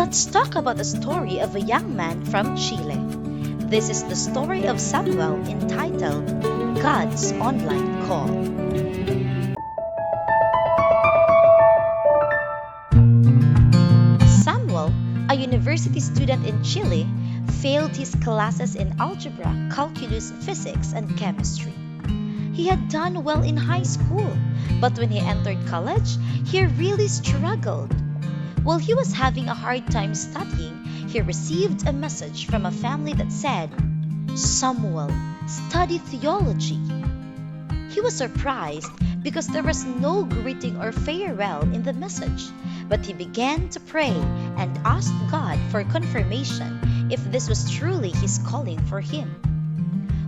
Let's talk about the story of a young man from Chile. This is the story of Samuel entitled God's Online Call. Samuel, a university student in Chile, failed his classes in algebra, calculus, physics, and chemistry. He had done well in high school, but when he entered college, he really struggled. While he was having a hard time studying, he received a message from a family that said, "Samuel, study theology." He was surprised because there was no greeting or farewell in the message, but he began to pray and asked God for confirmation if this was truly his calling for him.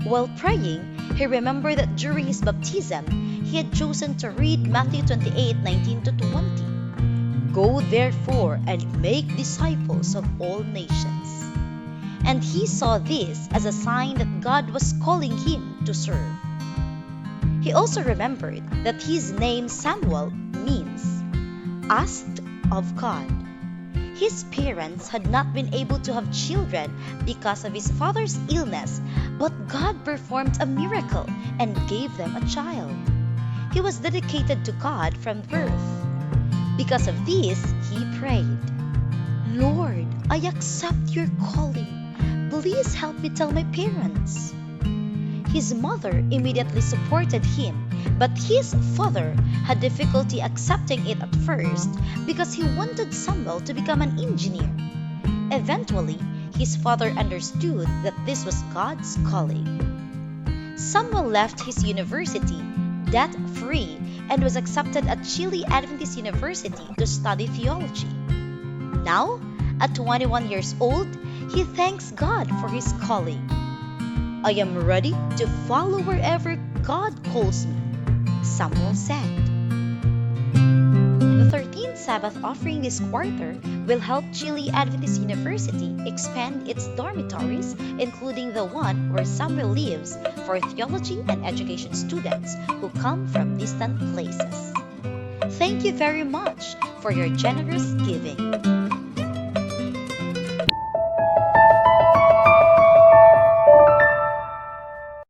While praying, he remembered that during his baptism, he had chosen to read Matthew 28:19-20. "Go therefore and make disciples of all nations." And he saw this as a sign that God was calling him to serve. He also remembered that his name Samuel means asked of God. His parents had not been able to have children because of his father's illness, but God performed a miracle and gave them a child. He was dedicated to God from birth. Because of this, he prayed, "Lord, I accept your calling. Please help me tell my parents." His mother immediately supported him, but his father had difficulty accepting it at first because he wanted Samuel to become an engineer. Eventually, his father understood that this was God's calling. Samuel left his university debt-free and was accepted at Chile Adventist University to study theology. Now, at 21 years old, he thanks God for his calling. "I am ready to follow wherever God calls me," Samuel said. The 13th Sabbath offering this quarter will help Chile Adventist University expand its dormitories, including the one where Samuel lives, for theology and education students who come from distant places. Thank you very much for your generous giving.